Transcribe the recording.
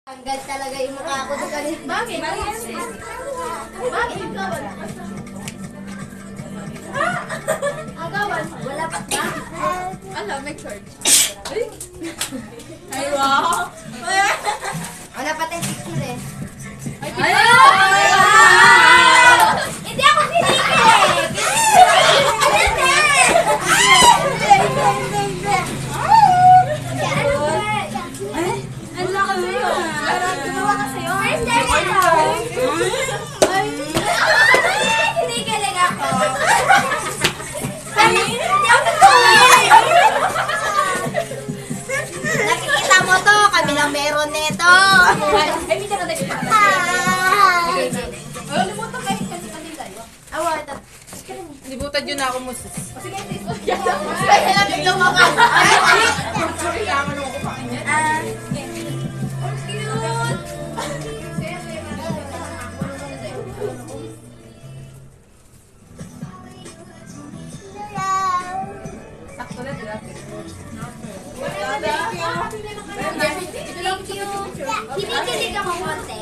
Hanggang talaga yung mukha ko doon kanina. Bakit? Bakit? Agawan, wala pa ba? Ala, may charge. Ay, wow! Wala pa tayong picture eh. Ay! Hindi ako pinipilig! Ang laki mo yun! Gumawa ka sa'yo? First time kinikilig ako. Hindi ako nakikita mo to, kami lang meron nito. Ay, may tara tayo. Ay, limutan kayo. Kanil tayo. Awa, ito. Libutan yun ako mo sis. Sige, please. Kaya lang ito mga. Sorry, yaman ako pa kanya. Ang cute. Sakto na, di ba? Thank you. Kinikilig ako konti.